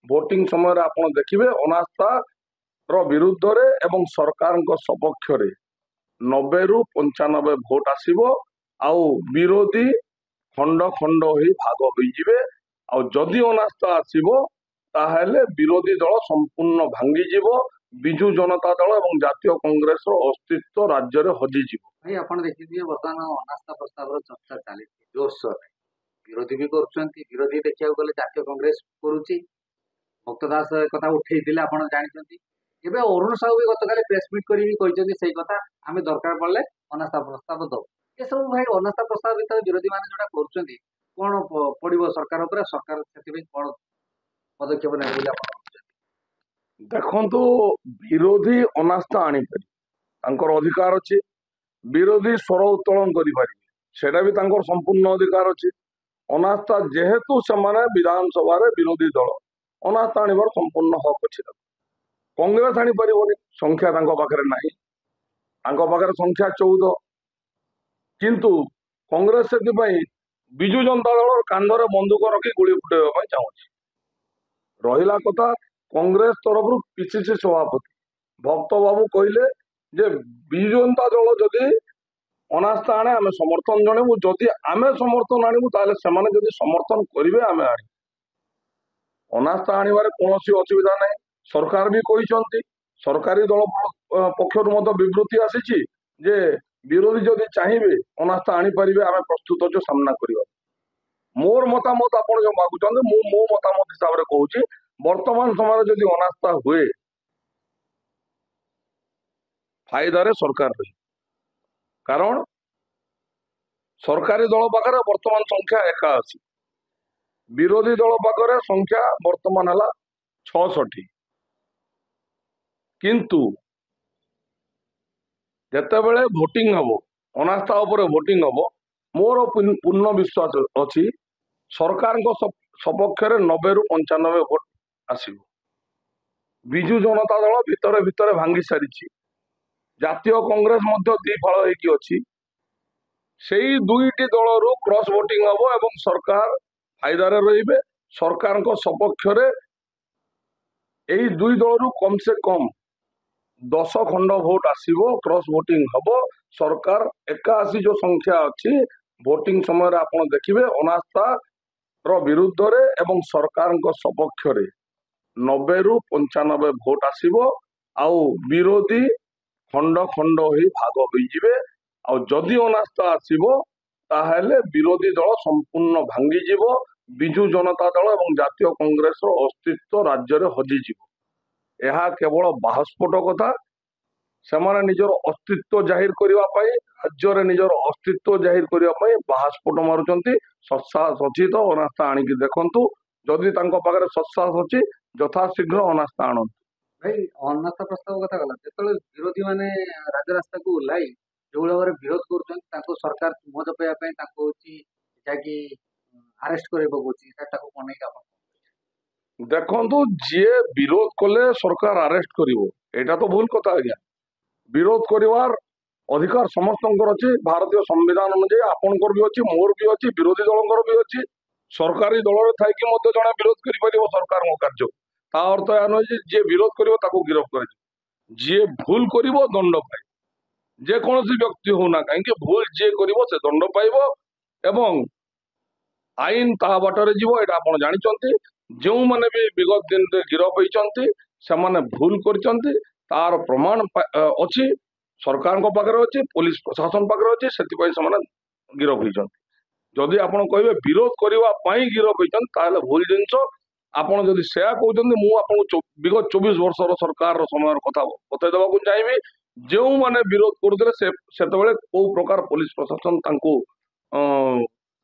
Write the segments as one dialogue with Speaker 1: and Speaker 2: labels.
Speaker 1: Voting ସମୟରେ ଆପଣ ଦେଖିବେ ଅନାସ୍ଥା ର ବିରୁଦ୍ଧରେ ଏବଂ ସରକାରଙ୍କ ସପକ୍ଷରେ 90 ରୁ 95 ଭୋଟ ଆସିବ ଆଉ ବିରୋଧୀ ଖଣ୍ଡ ଖଣ୍ଡ ହୋଇ ଭାଗ ହୋଇଯିବେ। ଆଉ ଯଦି ଅନାସ୍ଥା ଆସିବ ତାହେଲେ ବିରୋଧୀ ଦଳ ସମ୍ପୂର୍ଣ୍ଣ ଭାଙ୍ଗିଯିବ। ବିଜୁ ଜନତା ଦଳ ଏବଂ ଜାତୀୟ କଂଗ୍ରେସର ଅସ୍ତିତ୍ୱ ରାଜ୍ୟରେ ହଜିଯିବ।
Speaker 2: ଭାଇ ଆପଣ ଦେଖିଥିବେ ବର୍ତ୍ତମାନ ଅନାସ୍ଥା ପ୍ରସ୍ତାବର ଚର୍ଚ୍ଚା ଚାଲିଛି ଜୋରସୋରରେ, ବିରୋଧୀ ବି କରୁଛନ୍ତି। ବିରୋଧୀ ଦେଖିବାକୁ ଗଲେ ଜାତୀୟ କଂଗ୍ରେସ କରୁଛି, ଭକ୍ତ ଦାସ କଥା ଉଠେଇଥିଲେ ଆପଣ ଜାଣିଛନ୍ତି। ଏବେ ଅରୁଣ ସାହୁ ବି ଗତକାଲି ପ୍ରେସମିଟ୍ କରି କହିଛନ୍ତି ସେଇ କଥା, ଆମେ ଦରକାର ପଡ଼ିଲେ ଅନାସ୍ଥା ପ୍ରସ୍ତାବ ଦଉ। ଏସବୁ ଭାଇ ଅନାସ୍ଥା ପ୍ରସ୍ତାବ ଭିତରେ ବିରୋଧୀ ମାନେ ଯୋଉଟା କରୁଛନ୍ତି କଣ ପଡିବ ସରକାର ଉପରେ, ସରକାର ସେଥିପାଇଁ କଣ ପଦକ୍ଷେପ ନେବେ ବୋଲି ଆପଣ ଭାବୁଛନ୍ତି?
Speaker 1: ଦେଖନ୍ତୁ, ବିରୋଧୀ ଅନାସ୍ଥା ଆଣିପାରିବେ, ତାଙ୍କର ଅଧିକାର ଅଛି। ବିରୋଧୀ ସ୍ୱର ଉତ୍ତୋଳନ କରିପାରିବେ, ସେଟା ବି ତାଙ୍କର ସମ୍ପୂର୍ଣ୍ଣ ଅଧିକାର ଅଛି। ଅନାସ୍ଥା ଯେହେତୁ ସେମାନେ ବିଧାନସଭାରେ ବିରୋଧୀ ଦଳ, ଅନାସ୍ଥା ଆଣିବାର ସମ୍ପୂର୍ଣ୍ଣ ହକ୍ ଅଛି। କଂଗ୍ରେସ ଆଣିପାରିବନି, ସଂଖ୍ୟା ତାଙ୍କ ପାଖରେ ନାହିଁ, ତାଙ୍କ ପାଖରେ ସଂଖ୍ୟା 14। କିନ୍ତୁ କଂଗ୍ରେସ ସେଥିପାଇଁ ବିଜୁ ଜନତା ଦଳର କାନ୍ଧରେ ବନ୍ଧୁକ ରଖି ଗୁଳି ଫୁଟାଇବା ପାଇଁ ଚାହୁଁଛି। ରହିଲା କଥା, କଂଗ୍ରେସ ତରଫରୁ ପିସିସି ସଭାପତି ଭକ୍ତ ବାବୁ କହିଲେ ଯେ ବିଜୁ ଜନତା ଦଳ ଯଦି ଅନାସ୍ଥା ଆଣେ ଆମେ ସମର୍ଥନ ଜଣେଇବୁ, ଯଦି ଆମେ ସମର୍ଥନ ଆଣିବୁ ତାହେଲେ ସେମାନେ ଯଦି ସମର୍ଥନ କରିବେ ଆମେ ଆଣିବୁ। ଅନାସ୍ଥା ଆଣିବାରେ କୌଣସି ଅସୁବିଧା ନାହିଁ। ସରକାର ବି କହିଛନ୍ତି, ସରକାରୀ ଦଳ ପକ୍ଷରୁ ମଧ୍ୟ ବିବୃତ୍ତି ଆସିଛି ଯେ ବିରୋଧୀ ଯଦି ଚାହିଁବେ ଅନାସ୍ଥା ଆଣିପାରିବେ, ଆମେ ପ୍ରସ୍ତୁତ ଅଛୁ ସାମ୍ନା କରିବା। ମୋର ମତାମତ ଆପଣ ଯୋଉ ମାଗୁଛନ୍ତି, ମୁଁ ମୋ ମତାମତ ହିସାବରେ କହୁଛି, ବର୍ତ୍ତମାନ ସମୟରେ ଯଦି ଅନାସ୍ଥା ହୁଏ ଫାଇଦାରେ ସରକାର ରହିବ। କାରଣ ସରକାରୀ ଦଳ ପାଖରେ ବର୍ତ୍ତମାନ ସଂଖ୍ୟା 81, ବିରୋଧୀ ଦଳ ପାଖରେ ସଂଖ୍ୟା ବର୍ତ୍ତମାନ ହେଲା 66। କିନ୍ତୁ ଯେତେବେଳେ ଭୋଟିଂ ହବ, ଅନାସ୍ଥା ଉପରେ ଭୋଟିଂ ହବ, ମୋର ପୂର୍ଣ୍ଣ ବିଶ୍ୱାସ ଅଛି ସରକାରଙ୍କ ସପକ୍ଷରେ 90 ରୁ 95 ଭୋଟ ଆସିବ। ବିଜୁ ଜନତା ଦଳ ଭିତରେ ଭିତରେ ଭାଙ୍ଗି ସାରିଛି, ଜାତୀୟ କଂଗ୍ରେସ ମଧ୍ୟ ଦିଫାଳ ହେଇକି ଅଛି। ସେଇ ଦୁଇଟି ଦଳରୁ କ୍ରସ୍ ଭୋଟିଂ ହବ ଏବଂ ସରକାର ଫାଇଦାରେ ରହିବେ। ସରକାରଙ୍କ ସପକ୍ଷରେ ଏଇ ଦୁଇ ଦଳରୁ କମ ସେ କମ 10 ଖଣ୍ଡ ଭୋଟ ଆସିବ, କ୍ରସ୍ ଭୋଟିଂ ହବ। ସରକାର 81 ଯୋଉ ସଂଖ୍ୟା ଅଛି, ଭୋଟିଂ ସମୟରେ ଆପଣ ଦେଖିବେ ଅନାସ୍ଥା ର ବିରୁଦ୍ଧରେ ଏବଂ ସରକାରଙ୍କ ସପକ୍ଷରେ 90 ରୁ 95 ଭୋଟ ଆସିବ ଆଉ ବିରୋଧୀ ଖଣ୍ଡ ଖଣ୍ଡ ହୋଇ ଭାଗ ହୋଇଯିବେ। ଆଉ ଯଦି ଅନାସ୍ଥା ଆସିବ ତାହେଲେ ବିରୋଧୀ ଦଳ ସମ୍ପୂର୍ଣ୍ଣ ଭାଙ୍ଗିଯିବ। ବିଜୁ ଜନତା ଦଳ ଏବଂ ଜାତୀୟ କଂଗ୍ରେସର ଅସ୍ତିତ୍ୱ ରାଜ୍ୟରେ ହଜିଯିବ। ଏହା କେବଳ ବାହାସ୍ଫୋଟ କଥା। ସେମାନେ ନିଜର ଅସ୍ତିତ୍ୱ ଜାହିର କରିବା ପାଇଁ, ରାଜ୍ୟରେ ନିଜର ଅସ୍ତିତ୍ୱ ଜାହିର କରିବା ପାଇଁ ବାହାସ୍ଫୋଟ ମାରୁଛନ୍ତି। ସତ୍ସାହସ ଅଛି ତ ଅନାସ୍ଥା ଆଣିକି ଦେଖନ୍ତୁ, ଯଦି ତାଙ୍କ ପାଖରେ ସତ୍ସାହସ ଅଛି ଯଥାଶୀଘ୍ର ଅନାସ୍ଥା ଆଣନ୍ତୁ।
Speaker 2: ଭାଇ ଅନାସ୍ଥା ପ୍ରସ୍ତାବ କଥା ଗଲା, ଯେତେବେଳେ ବିରୋଧୀ ମାନେ ରାଜରାସ୍ତାକୁ ଓହ୍ଲାଇ ଯୋଉ ଭାବରେ ବିରୋଧ କରୁଛନ୍ତି, ତାଙ୍କୁ ସରକାର ମୁହଁ ଚପେଇବା ପାଇଁ ତାଙ୍କୁ ହଉଛି ଯାଇକି ଆରେଷ୍ଟ କରି ପକଉଛି, ତାକୁ ଅନେଇକି ଆପଣ
Speaker 1: ଦେଖନ୍ତୁ, ଯିଏ ବିରୋଧ କଲେ ସରକାର ଆରେଷ୍ଟ କରିବ, ଏଇଟା ତ ଭୁଲ କଥା ଆଜ୍ଞା। ବିରୋଧ କରିବାର ଅଧିକାର ସମସ୍ତଙ୍କର ଅଛି। ଭାରତୀୟ ସମ୍ବିଧାନ ଅନୁଯାୟୀ ଆପଣଙ୍କର ବି ଅଛି, ମୋର ବି ଅଛି, ବିରୋଧୀ ଦଳଙ୍କର ବି ଅଛି। ସରକାରୀ ଦଳରେ ଥାଇକି ମଧ୍ୟ ଜଣେ ବିରୋଧ କରିପାରିବ ସରକାରଙ୍କ କାର୍ଯ୍ୟ। ତା ଅର୍ଥ ଏହା ନୁହେଁ ଯେ ଯିଏ ବିରୋଧ କରିବ ତାକୁ ଗିରଫ କରାଯିବ। ଯିଏ ଭୁଲ କରିବ ଦଣ୍ଡ ପାଇବ। ଯେକୌଣସି ବ୍ୟକ୍ତି ହଉନା କାହିଁକି, ଭୁଲ ଯିଏ କରିବ ସେ ଦଣ୍ଡ ପାଇବ ଏବଂ ଆଇନ ତାହା ବାଟରେ ଯିବ। ଏଇଟା ଆପଣ ଜାଣିଛନ୍ତି। ଯେଉଁମାନେ ବି ବିଗତ ଦିନରେ ଗିରଫ ହେଇଛନ୍ତି ସେମାନେ ଭୁଲ କରିଛନ୍ତି, ତାର ପ୍ରମାଣ ଅଛି, ସରକାରଙ୍କ ପାଖରେ ଅଛି, ପୋଲିସ ପ୍ରଶାସନ ପାଖରେ ଅଛି, ସେଥିପାଇଁ ସେମାନେ ଗିରଫ ହେଇଛନ୍ତି। ଯଦି ଆପଣ କହିବେ ବିରୋଧ କରିବା ପାଇଁ ଗିରଫ ହେଇଛନ୍ତି ତାହେଲେ ଭୁଲ ଜିନିଷ। ଆପଣ ଯଦି ସେୟା କହୁଛନ୍ତି, ମୁଁ ଆପଣଙ୍କୁ ବିଗତ 24 ବର୍ଷର ସରକାରର ସମୟର କଥା ବତେଇ ଦେବାକୁ ଚାହିଁବି। ଯେଉଁମାନେ ବିରୋଧ କରୁଥିଲେ ସେତେବେଳେ କୋଉ ପ୍ରକାର ପୋଲିସ ପ୍ରଶାସନ ତାଙ୍କୁ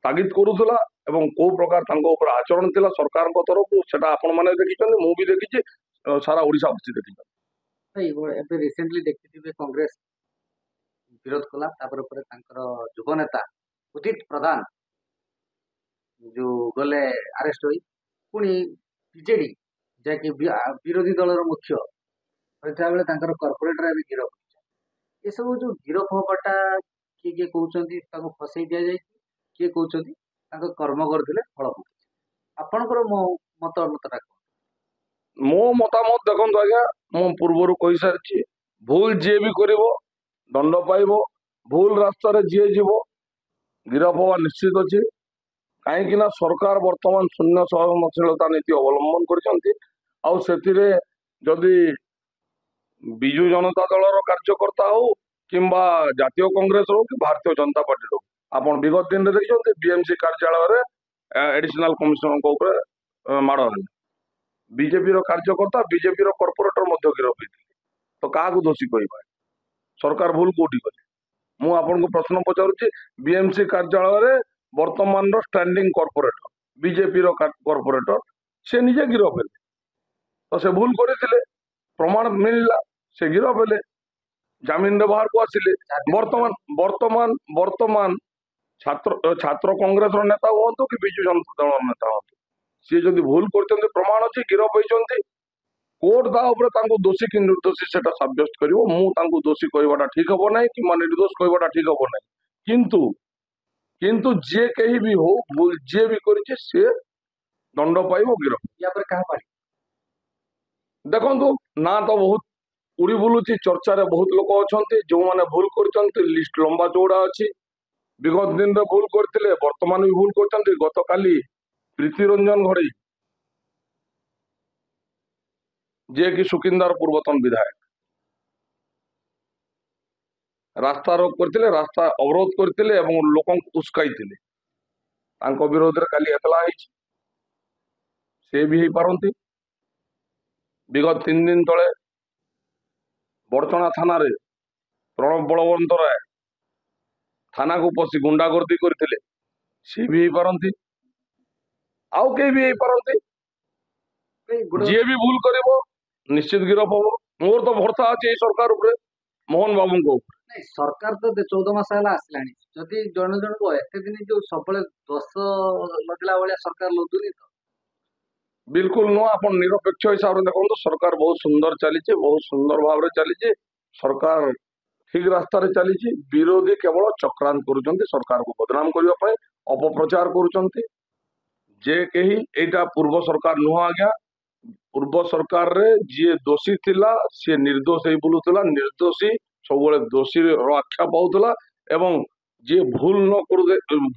Speaker 1: ତାଗିଦ କରୁଥିଲା ଏବଂ କୋଉ ପ୍ରକାର ତାଙ୍କ ଉପରେ ଆଚରଣ ଥିଲା ସରକାରଙ୍କ ତରଫରୁ, ସେଟା ଆପଣ ମାନେ ଦେଖିଛନ୍ତି, ମୁଁ ବି ଦେଖିଛି, ସାରା ଓଡ଼ିଶାବାସୀ ଦେଖିଛନ୍ତି।
Speaker 2: ଏବେ ରିସେଣ୍ଟଲି ଦେଖିଥିବେ କଂଗ୍ରେସ ବିରୋଧ କଲା, ତାପରେ ପରେ ତାଙ୍କର ଯୁବ ନେତା ଉଦିତ ପ୍ରଧାନ ଯୋଉ ଗଲେ ଆରେଷ୍ଟ ହୋଇ, ପୁଣି ବିଜେଡି ଯାହାକି ବିରୋଧୀ ଦଳର ମୁଖ୍ୟ ହୋଇଥିବା ବେଳେ ତାଙ୍କର କର୍ପୋରେଟର ଏବେ ଗିରଫ ହୋଇଛନ୍ତି। ଏସବୁ ଯୋଉ ଗିରଫ ହବାଟା କିଏ କିଏ କହୁଛନ୍ତି ତାଙ୍କୁ ଫସେଇ ଦିଆଯାଇଛି, କିଏ କହୁଛନ୍ତି ତାଙ୍କ କର୍ମ କରିଥିଲେ ଫଳ ଭୋଗୁଛି। ଆପଣଙ୍କର ମତଟା କଣ?
Speaker 1: ମୋ ମତାମତ ଦେଖନ୍ତୁ ଆଜ୍ଞା, ମୁଁ ପୂର୍ବରୁ କହିସାରିଛି, ଭୁଲ ଯିଏ ବି କରିବ ଦଣ୍ଡ ପାଇବ, ଭୁଲ ରାସ୍ତାରେ ଯିଏ ଯିବ ଗିରଫ ହବା ନିଶ୍ଚିତ ଅଛି। କାହିଁକି ନା ସରକାର ବର୍ତ୍ତମାନ ଶୂନ୍ୟ ସହନଶୀଳତା ନୀତି ଅବଲମ୍ବନ କରିଛନ୍ତି। ଆଉ ସେଥିରେ ଯଦି ବିଜୁ ଜନତା ଦଳର କାର୍ଯ୍ୟକର୍ତ୍ତା ହଉ କିମ୍ବା ଜାତୀୟ କଂଗ୍ରେସ ହଉ କି ଭାରତୀୟ ଜନତା ପାର୍ଟି ହଉ, ଆପଣ ବିଗତ ଦିନରେ ଦେଖିଛନ୍ତି ବିଏମସି କାର୍ଯ୍ୟାଳୟରେ ଏଡିସନାଲ କମିଶନରଙ୍କ ଉପରେ ମାଡ଼ ହେଲା। ବିଜେପିର କାର୍ଯ୍ୟକର୍ତ୍ତା, ବିଜେପିର କର୍ପୋରେଟର ମଧ୍ୟ ଗିରଫ ହେଇଥିଲେ। ତ କାହାକୁ ଦୋଷୀ କହିବା? ସରକାର ଭୁଲ କୋଉଠି କଲେ? ମୁଁ ଆପଣଙ୍କୁ ପ୍ରଶ୍ନ ପଚାରୁଛି, ବିଏମସି କାର୍ଯ୍ୟାଳୟରେ ବର୍ତ୍ତମାନର ଷ୍ଟାଣ୍ଡିଂ କର୍ପୋରେଟର, ବିଜେପିର କର୍ପୋରେଟର, ସେ ନିଜେ ଗିରଫ ହେଲେ। ତ ସେ ଭୁଲ କରିଥିଲେ, ପ୍ରମାଣ ମିଳିଲା, ସେ ଗିରଫ ହେଲେ, ଜାମିନରେ ବାହାରକୁ ଆସିଲେ। ବର୍ତ୍ତମାନ ବର୍ତ୍ତମାନ ବର୍ତ୍ତମାନ ଛାତ୍ର କଂଗ୍ରେସର ନେତା ହୁଅନ୍ତୁ କି ବିଜୁ ଜନତା ଦଳର ନେତା ହୁଅନ୍ତୁ, ସିଏ ଯଦି ଭୁଲ କରିଛନ୍ତି, ପ୍ରମାଣ ଅଛି, ଗିରଫ ହେଇଛନ୍ତି, କୋର୍ଟ ତା ଉପରେ ତାଙ୍କୁ ଦୋଷୀ କି ନିର୍ଦ୍ଦୋଷୀ ସେଟା ସାବ୍ୟସ୍ତ କରିବ। ମୁଁ ତାଙ୍କୁ ଦୋଷୀ କହିବାଟା ଠିକ ହବ ନାହିଁ କିମ୍ବା ନିର୍ଦ୍ଦୋଷ କହିବାଟା ଠିକ ହବ ନାହିଁ। କିନ୍ତୁ କିନ୍ତୁ ଯିଏ କେହି ବି ହଉ, ଭୁଲ ଯିଏ ବି କରିଛି ସିଏ ଦଣ୍ଡ ପାଇବ, ଗିରଫ।
Speaker 2: ୟା ପରେ କାହା ପାଳି?
Speaker 1: ଦେଖନ୍ତୁ, ନା ତ ବହୁତ ଉଡି ବୁଲୁଛି, ଚର୍ଚ୍ଚାରେ ବହୁତ ଲୋକ ଅଛନ୍ତି ଯୋଉମାନେ ଭୁଲ କରିଛନ୍ତି, ଲିଷ୍ଟ ଲମ୍ବା ଚଉଡା ଅଛି। ବିଗତ ଦିନରେ ଭୁଲ କରିଥିଲେ, ବର୍ତ୍ତମାନ ବି ଭୁଲ କରିଛନ୍ତି। ଗତକାଲି ପ୍ରୀତି ରଞ୍ଜନ ଘଡେଇ, ଯିଏକି ସୁକିନ୍ଦାର ପୂର୍ବତନ ବିଧାୟକ, ରାସ୍ତା ରୋକ କରିଥିଲେ, ରାସ୍ତା ଅବରୋଧ କରିଥିଲେ ଏବଂ ଲୋକଙ୍କୁ ଉସ୍କାଇଥିଲେ। ତାଙ୍କ ବିରୋଧରେ କାଲି ଏତଲା ହେଇଛି, ସେ ବି ହେଇପାରନ୍ତି। ବିଗତ 3 ଦିନ ତଳେ ବଡ଼ଚଣା ଥାନାରେ ପ୍ରଣବ ବଳବନ୍ତ ରାୟ ଥାନାକୁ ପଶି ଗୁଣ୍ଡାଗର୍ଦି କରିଥିଲେ, ସେ ବି ହେଇପାରନ୍ତି। ଆଉ କେହି ବି ହେଇପାରନ୍ତି। ଯିଏ ବି ଭୁଲ କରିବ ନିଶ୍ଚିତ ଗିରଫ ହବ। ମୋର ତ ଭରସା ଅଛି ଏଇ ସରକାର ଉପରେ, ମୋହନ ବାବୁଙ୍କ ଉପରେ।
Speaker 2: ନାଇଁ, ସରକାର ତ 14 ମାସ ହେଲା ଆସିଲାଣି। ଯଦି ଜଣେ ଜଣକୁ ଏତେ ଦିନ ଯୋଉ ସବୁବେଳେ ଦୋଷ ଲଦିଲା ଭଳିଆ ସରକାର ଲଦୁନି ତ?
Speaker 1: ବିଲକୁଲ ନୁହଁ। ଆପଣ ନିରପେକ୍ଷ ହିସାବରେ ଦେଖନ୍ତୁ, ସରକାର ବହୁତ ସୁନ୍ଦର ଚାଲିଛି, ବହୁତ ସୁନ୍ଦର ଭାବରେ ଚାଲିଛି। ସରକାର ଠିକ ରାସ୍ତାରେ ଚାଲିଛି। ବିରୋଧୀ କେବଳ ଚକ୍ରାନ୍ତ କରୁଛନ୍ତି ସରକାରକୁ ବଦନାମ କରିବା ପାଇଁ, ଅପପ୍ରଚାର କରୁଛନ୍ତି। ଯେ କେହି ଏଇଟା ପୂର୍ବ ସରକାର ନୁହଁ ଆଜ୍ଞା। ପୂର୍ବ ସରକାରରେ ଯିଏ ଦୋଷୀ ଥିଲା ସିଏ ନିର୍ଦ୍ଦୋଷ ହେଇ ବୁଲୁଥିଲା, ନିର୍ଦ୍ଦୋଷୀ ସବୁବେଳେ ଦୋଷୀର ଆଖ୍ୟା ପାଉଥିଲା ଏବଂ ଯିଏ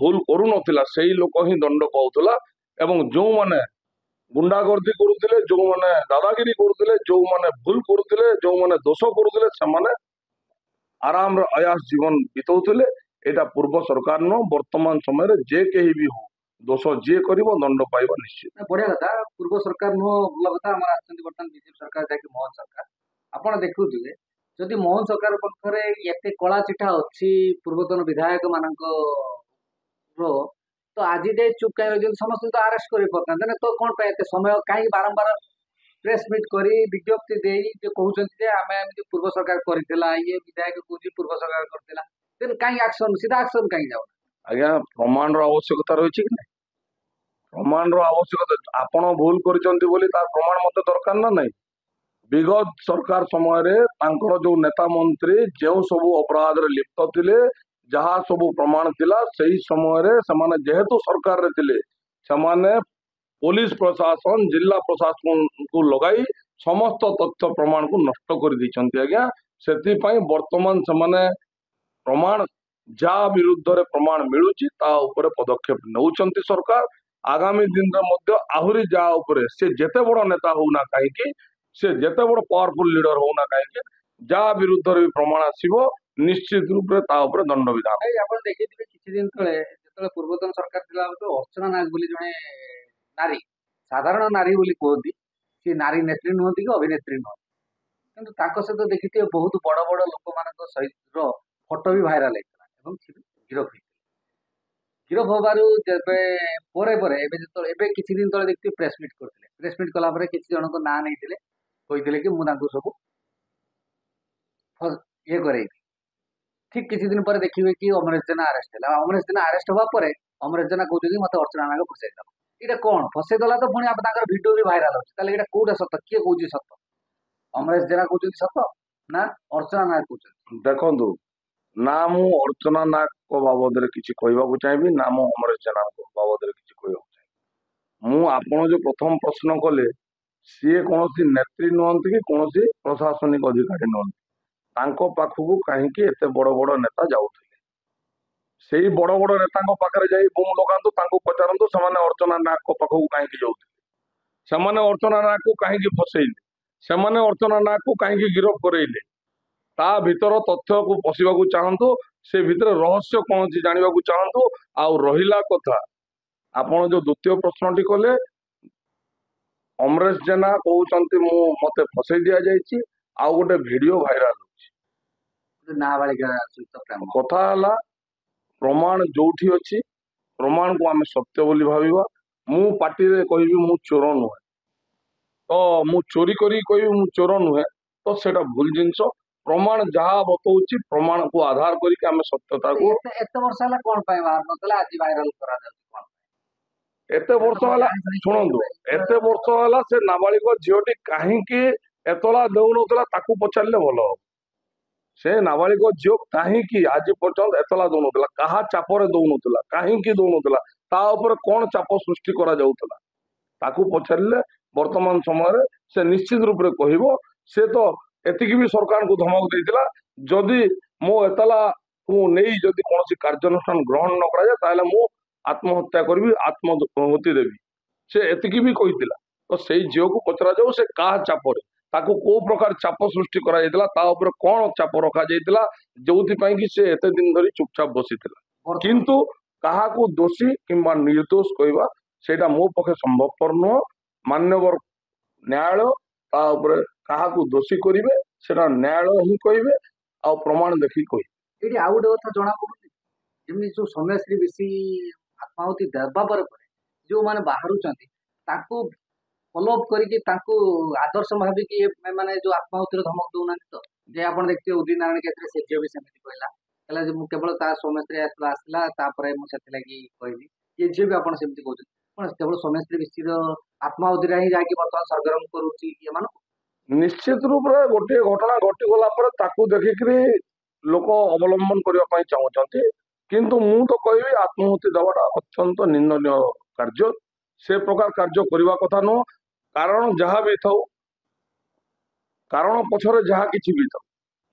Speaker 1: ଭୁଲ କରୁନଥିଲା ସେଇ ଲୋକ ହିଁ ଦଣ୍ଡ ପାଉଥିଲା। ଏବଂ ଯୋଉମାନେ ଗୁଣ୍ଡାଗର୍ଦି କରୁଥିଲେ, ଯୋଉମାନେ ଦାଦାଗିରି କରୁଥିଲେ, ଯୋଉମାନେ ଭୁଲ କରୁଥିଲେ, ଯୋଉମାନେ ଦୋଷ କରୁଥିଲେ, ସେମାନେ ଆରାମରେ ଅୟାସ ଜୀବନ ବିତଉଥିଲେ। ଏଇଟା ପୂର୍ବ ସରକାର ନୁହଁ। ବର୍ତ୍ତମାନ ସମୟରେ ଯେ କେହି ବି ହଉ, ଦୋଷ ଯିଏ କରିବ ଦଣ୍ଡ ପାଇବା ନିଶ୍ଚିତ।
Speaker 2: ବଢିଆ କଥା। ପୂର୍ବ ସରକାର ନୁହଁ, ଭଲ କଥା। ଆମର ଆସିଛନ୍ତି ବର୍ତ୍ତମାନ ବିଜେପି ସରକାର, ଯାହାକି ମୋହନ ସରକାର। ଆପଣ ଦେଖୁଥିବେ, ଯଦି ମୋହନ ସରକାର ପକ୍ଷରେ ଏତେ କଳା ଚିଠା ଅଛି ପୂର୍ବତନ ବିଧାୟକ ମାନଙ୍କ ତ ଆଜି ଯାଏ ଚୁପ୍ କାହିଁ ରହିଛନ୍ତି? ସମସ୍ତଙ୍କୁ ତ ଆରେଷ୍ଟ କରି ପକାନ୍ତେ ନା। ତ କଣ ପାଇଁ ଏତେ ସମୟ କାହିଁକି ବାରମ୍ବାର ପ୍ରେସ୍ ମିଟ୍ କରି ବିଜ୍ଞପ୍ତି ଦେଇ ଯେ କହୁଛନ୍ତି ଯେ ଆମେ ଏମିତି ପୂର୍ବ ସରକାର କରିଥିଲା, ଇଏ ବିଧାୟକ କହୁଛି ପୂର୍ବ ସରକାର କରିଥିଲା, ତେଣୁ କାହିଁକି ଆକ୍ସନ, ସିଧା ଆକ୍ସନ କାହିଁକି ଯାଉ?
Speaker 1: ଆଜ୍ଞା, ପ୍ରମାଣର ଆବଶ୍ୟକତା ରହିଛି କି ନାହିଁ? ପ୍ରମାଣର ଆବଶ୍ୟକତା, ଆପଣ ଭୁଲ କରିଛନ୍ତି ବୋଲି ତାର ପ୍ରମାଣ ମତେ ଦରକାର ନା ନାହିଁ? ବିଗତ ସରକାର ସମୟରେ ତାଙ୍କର ଯୋଉ ନେତା ମନ୍ତ୍ରୀ ଯେଉଁ ସବୁ ଅପରାଧରେ ଲିପ୍ତ ଥିଲେ, ଯାହା ସବୁ ପ୍ରମାଣ ଥିଲା, ସେଇ ସମୟରେ ସେମାନେ ଯେହେତୁ ସରକାରରେ ଥିଲେ, ସେମାନେ ପୋଲିସ ପ୍ରଶାସନ, ଜିଲ୍ଲା ପ୍ରଶାସନକୁ ଲଗାଇ ସମସ୍ତ ତଥ୍ୟ ପ୍ରମାଣକୁ ନଷ୍ଟ କରିଦେଇଛନ୍ତି ଆଜ୍ଞା। ସେଥିପାଇଁ ବର୍ତ୍ତମାନ ସେମାନେ ପ୍ରମାଣ, ଯାହା ବିରୁଦ୍ଧରେ ପ୍ରମାଣ ମିଳୁଛି ତା ଉପରେ ପଦକ୍ଷେପ ନେଉଛନ୍ତି ସରକାର। ଆଗାମୀ ଦିନରେ ମଧ୍ୟ ଆହୁରି ଯାହା ଉପରେ, ସେ ଯେତେ ବଡ ନେତା ହଉନା କାହିଁକି, ସେ ଯେତେ ବଡ ପାୱାରଫୁଲ লিডର ହଉନା କାହିଁକି, ଯାହା ବିରୁଦ୍ଧରେ ବି ପ୍ରମାଣ ଆସିବ ନିଶ୍ଚିତ ରୂପରେ ତା ଉପରେ ଦଣ୍ଡବିଧାନ।
Speaker 2: ଆପଣ ଦେଖିଥିବେ କିଛି ଦିନ ତଳେ ଯେତେବେଳେ ପୂର୍ବତନ ସରକାର ଥିଲା, ଅର୍ଚ୍ଚନା ନାଗ ବୋଲି ଜଣେ ନାରୀ, ସାଧାରଣ ନାରୀ ବୋଲି କୁହନ୍ତି, ସେ ନାରୀ ନେତ୍ରୀ ନୁହନ୍ତି କି ଅଭିନେତ୍ରୀ ନୁହନ୍ତି, କିନ୍ତୁ ତାଙ୍କ ସହିତ ଦେଖିଥିବେ ବହୁତ ବଡ ବଡ ଲୋକମାନଙ୍କ ସହିତ ଫଟୋ ବି ଭାଇରାଲ ହେଇଥିଲା ଏବଂ ସେ ଗିରଫ ହେଇଥିଲା। ଗିରଫ ହବାରୁ ଯେବେ ପରେ ପରେ ଏବେ କିଛି ଦିନ ତଳେ ଦେଖିଥିବେ ପ୍ରେସ୍ ମିଟ୍ କରିଥିଲେ। ପ୍ରେସ୍ ମିଟ୍ କଲା ପରେ କିଛି ଜଣଙ୍କ ନାଁ ନେଇଥିଲେ, କହିଥିଲେ କି ମୁଁ ତାଙ୍କୁ ସବୁ ଇଏ କରେଇବି। ଠିକ କିଛି ଦିନ ପରେ ଦେଖିବେ କି ଅମରେଶ ଜେନା ଆରେଷ୍ଟ ହେଲା। ଅମରେଶ ଜେନା ଆରେଷ୍ଟ ହବା ପରେ ଅମରେଶ ଜେନା କହୁଛନ୍ତି ମତେ ଅର୍ଚ୍ଚନା ନାଗ ଫସେଇଦେଲା। ଏଇଟା କଣ ଫସେଇଦେଲା? ତ ପୁଣି ତାଙ୍କର ଭିଡିଓ ବି ଭାଇରାଲ ଅଛି। ତାହେଲେ ଏଇଟା କୋଉଟା ସତ? କିଏ କହୁଛି ସତ? ଅମରେଶ ଜେନା କହୁଛନ୍ତି ସତ ନା ଅର୍ଚ୍ଚନା ନାଗ କହୁଛନ୍ତି?
Speaker 1: ଦେଖନ୍ତୁ, ନା ମୁଁ ଅର୍ଚ୍ଚନା ନାଗଙ୍କ ବାବଦରେ କିଛି କହିବାକୁ ଚାହିଁବି, ନା ମୁଁ ଅମରେଶ ଜେନାଙ୍କ ବାବଦରେ କିଛି କହିବାକୁ ଚାହିଁବି। ମୁଁ ଆପଣ ଯୋଉ ପ୍ରଥମ ପ୍ରଶ୍ନ କଲେ ସିଏ କୌଣସି ନେତ୍ରୀ ନୁହନ୍ତି କି କୌଣସି ପ୍ରଶାସନିକ ଅଧିକାରୀ ନୁହନ୍ତି। ତାଙ୍କ ପାଖକୁ କାହିଁକି ଏତେ ବଡ ବଡ ନେତା ଯାଉଥିଲେ? ସେଇ ବଡ ବଡ ନେତାଙ୍କ ପାଖରେ ଯାଇ ବୁମ୍ ଲଗାନ୍ତୁ, ତାଙ୍କୁ ପଚାରନ୍ତୁ ସେମାନେ ଅର୍ଚ୍ଚନା ନାୟକଙ୍କ ପାଖକୁ କାହିଁକି ଯାଉଥିଲେ, ସେମାନେ ଅର୍ଚ୍ଚନା ନାୟକକୁ କାହିଁକି ଫସେଇଲେ, ସେମାନେ ଅର୍ଚ୍ଚନା ନାୟକକୁ କାହିଁକି ଗିରଫ କରେଇଲେ। ତା ଭିତର ତଥ୍ୟକୁ ପଶିବାକୁ ଚାହାନ୍ତୁ, ସେ ଭିତରେ ରହସ୍ୟ କଣ ଅଛି ଜାଣିବାକୁ ଚାହାନ୍ତୁ। ଆଉ ରହିଲା କଥା, ଆପଣ ଯୋଉ ଦ୍ୱିତୀୟ ପ୍ରଶ୍ନଟି କଲେ, ଅମରେଶ ଜେନା କହୁଛନ୍ତି ମତେ ଫସେଇ ଦିଆଯାଇଛି, ଆଉ ଗୋଟେ ଭିଡିଓ ଭାଇରାଲ ହଉଛି।
Speaker 2: ନାବାଳିକା ସହିତ ପ୍ରେମ।
Speaker 1: କଥା ହେଲା ପ୍ରମାଣ ଯୋଉଠି ଅଛି, ପ୍ରମାଣକୁ ଆମେ ସତ୍ୟ ବୋଲି ଭାବିବା। ମୁଁ ପାଟିରେ କହିବି ମୁଁ ଚୋର ନୁହେଁ, ତ ମୁଁ ଚୋରି କରି କହିବି ମୁଁ ଚୋର ନୁହେଁ, ତ ସେଇଟା ଭୁଲ ଜିନିଷ। ପ୍ରମାଣ ଯାହା ବତଉଛି ପ୍ରମାଣକୁ ଆଧାର କରିକି ଆମେ ସତ୍ୟତାକୁ।
Speaker 2: ଏତେ ବର୍ଷ ହେଲା କଣ ପାଇଁ ବାହାର ନଥିଲା, ଆଜି ଭାଇରାଲ କରାଯାଉଛି କଣ?
Speaker 1: ଏତେ ବର୍ଷ ହେଲା, ଶୁଣନ୍ତୁ, ଏତେ ବର୍ଷ ହେଲା ସେ ନାବାଳିକ ଝିଅଟି କାହିଁକି ଏତଲା ଦଉନଥିଲା ତାକୁ ପଚାରିଲେ ଭଲ ହବ। ସେ ନାବାଳିକ ଝିଅ କାହିଁକି ଆଜି ପର୍ଯ୍ୟନ୍ତ ଏତଲା ଦଉନଥିଲା, କାହା ଚାପରେ ଦଉନଥିଲା, କାହିଁକି ଦଉନଥିଲା, ତା ଉପରେ କଣ ଚାପ ସୃଷ୍ଟି କରାଯାଉଥିଲା, ତାକୁ ପଚାରିଲେ ବର୍ତ୍ତମାନ ସମୟରେ ସେ ନିଶ୍ଚିତ ରୂପରେ କହିବ। ସେ ତ ଏତିକି ବି ସରକାରଙ୍କୁ ଧମକ ଦେଇଥିଲା, ଯଦି ମୋ ଏତଲାକୁ ନେଇ ଯଦି କୌଣସି କାର୍ଯ୍ୟାନୁଷ୍ଠାନ ଗ୍ରହଣ ନ କରାଯାଏ ତାହେଲେ ମୁଁ ଆତ୍ମହତ୍ୟା କରିବି, ଆତ୍ମହତି ଦେବି, ସେ ଏତିକି ବି କହିଥିଲା। ତ ସେଇ ଝିଅକୁ ପଚରା ଯାଉ ସେ କାହା ଚାପରେ, ତାକୁ କୋଉ ପ୍ରକାର ଚାପ ସୃଷ୍ଟି କରାଯାଇଥିଲା, ତା ଉପରେ କଣ ଚାପ ରଖାଯାଇଥିଲା ଯୋଉଥିପାଇଁ କି ସେ ଏତେ ଦିନ ଧରି ଚୁପଚାପ ବସିଥିଲା। କିନ୍ତୁ କାହାକୁ ଦୋଷୀ କିମ୍ବା ନିର୍ଦ୍ଦୋଷ କହିବା ସେଇଟା ମୋ ପକ୍ଷେ ସମ୍ଭବପର ନୁହଁ। ମାନ୍ୟବର ନ୍ୟାୟାଳୟ ତା ଉପରେ କାହାକୁ ଦୋଷୀ କରିବେ ସେଟା ନ୍ୟାୟାଳୟ ହିଁ କହିବେ, ଆଉ ପ୍ରମାଣ ଦେଖିକି କହିବେ।
Speaker 2: ଏଠି ଆଉ ଗୋଟେ କଥା ଜଣା ପଡୁଛି, ଯେମିତି ଯୋଉ ସୌମ୍ୟଶ୍ରୀ ବେଶୀ ଆତ୍ମାହୁତି ଦେବା ପରେ ଯୋଉମାନେ ବାହାରୁଛନ୍ତି ତାଙ୍କୁ ଫଲୋ ଅପ୍ କରିକି ତାଙ୍କୁ ଆଦର୍ଶ ଭାବିକି ମାନେ ଯୋଉ ଆତ୍ମାହୁତିର ଧମକ ଦଉନାହାନ୍ତି ତ। ଯେ ଆପଣ ଦେଖିଥିବେ ଉଦିତ ନାରାୟଣ କେସରେ ସେ ଝିଅ ବି ସେମିତି କହିଲା ଯେ ମୁଁ କେବଳ ତା ସୌମ୍ୟଶ୍ରୀ ଆସିଲା ତାପରେ ମୁଁ ସେଥିଲାଗି କହିଲି। ଏ ଝିଅ ବି ଆପଣ ସେମିତି କହୁଛନ୍ତି କଣ କେବଳ ସୌମ୍ୟଶ୍ରୀ ବେଶୀର ଆତ୍ମାହୁତିରେ ହିଁ ଯାଇକି ବର୍ତ୍ତମାନ ସରଗରମ କରୁଛି ଏମାନଙ୍କୁ?
Speaker 1: ନିଶ୍ଚିତ ରୂପରେ ଗୋଟିଏ ଘଟଣା ଘଟିଗଲା ପରେ ତାକୁ ଦେଖିକିରି ଲୋକ ଅବଲମ୍ବନ କରିବା ପାଇଁ ଚାହୁଁଛନ୍ତି, କିନ୍ତୁ ମୁଁ ତ କହିବି ଆତ୍ମହତ୍ୟା ଦେବାଟା ଅତ୍ୟନ୍ତ ନିନ୍ଦନୀୟ କାର୍ଯ୍ୟ। ସେ ପ୍ରକାର କାର୍ଯ୍ୟ କରିବା କଥା ନୁହଁ। କାରଣ ଯାହା ବି ଥାଉ, କାରଣ ପଛରେ ଯାହା କିଛି ବି ଥାଉ,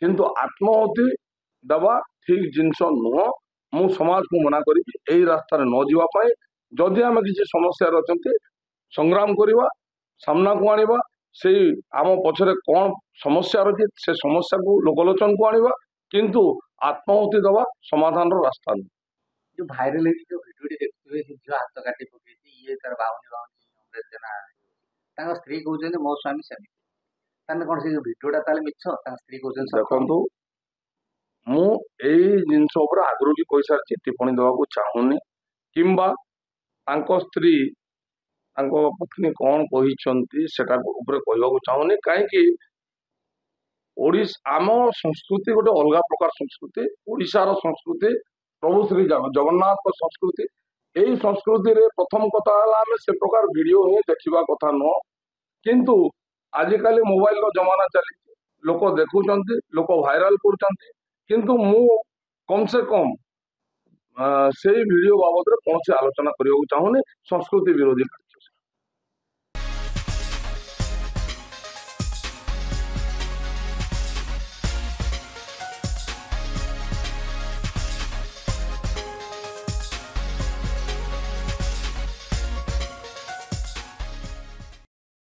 Speaker 1: କିନ୍ତୁ ଆତ୍ମହତ୍ୟା ଦେବା ଠିକ ଜିନିଷ ନୁହଁ। ମୁଁ ସମାଜକୁ ମନା କରିବି ଏଇ ରାସ୍ତାରେ ନ ଯିବା ପାଇଁ। ଯଦି ଆମେ କିଛି ସମସ୍ୟାରେ ଅଛନ୍ତି ସଂଗ୍ରାମ କରିବା, ସାମ୍ନାକୁ ଆଣିବା, ସେଇ ଆମ ପଛରେ କଣ ସମସ୍ୟା ରହିଛି ସେ ସମସ୍ୟାକୁ ଲୋକଲୋଚନକୁ ଆଣିବା, କିନ୍ତୁ ଆତ୍ମହତ୍ୟା ଦେବା ସମାଧାନର ରାସ୍ତା ନୁହଁ।
Speaker 2: ଯୋଉ ଭାଇରାଲ ହେଇଛି ଯୋଉ ଭିଡିଓଟି ଦେଖୁଥିବେ, ସେ ଝିଅ ହାତ କାଟି ପକେଇଛି, ଇଏ ତାର ବାହୁନି ଅମରେଶ ଜେନା, ତାଙ୍କ ସ୍ତ୍ରୀ କହୁଛନ୍ତି ମୋ ସ୍ୱାମୀ ସେମିତି, ତାହେଲେ କଣ ସେ ଯୋଉ ଭିଡିଓଟା ତାହେଲେ ମିଛ, ତାଙ୍କ ସ୍ତ୍ରୀ କହୁଛନ୍ତି ସତ?
Speaker 1: ଦେଖନ୍ତୁ, ମୁଁ ଏଇ ଜିନିଷ ଉପରେ ଆଗରୁ ବି କହିସାରିଛି, ଟିପ୍ପଣୀ ଦେବାକୁ ଚାହୁଁନି, କିମ୍ବା ତାଙ୍କ ସ୍ତ୍ରୀ ତାଙ୍କ ପତ୍ନୀ କଣ କହିଛନ୍ତି ସେଟା ଉପରେ କହିବାକୁ ଚାହୁଁନି। କାହିଁକି ଆମ ସଂସ୍କୃତି ଗୋଟେ ଅଲଗା ପ୍ରକାର ସଂସ୍କୃତି। ଓଡ଼ିଶାର ସଂସ୍କୃତି ପ୍ରଭୁ ଶ୍ରୀ ଜଗନ୍ନାଥଙ୍କ ସଂସ୍କୃତି। ଏଇ ସଂସ୍କୃତିରେ ପ୍ରଥମ କଥା ହେଲା ଆମେ ସେ ପ୍ରକାର ଭିଡିଓ ହିଁ ଦେଖିବା କଥା ନୁହଁ। କିନ୍ତୁ ଆଜିକାଲି ମୋବାଇଲର ଜମାନା ଚାଲିଛି, ଲୋକ ଦେଖୁଛନ୍ତି, ଲୋକ ଭାଇରାଲ କରୁଛନ୍ତି, କିନ୍ତୁ ମୁଁ କମ ସେ କମ ସେଇ ଭିଡିଓ ବାବଦରେ କୌଣସି ଆଲୋଚନା କରିବାକୁ ଚାହୁଁନି। ସଂସ୍କୃତି ବିରୋଧୀ।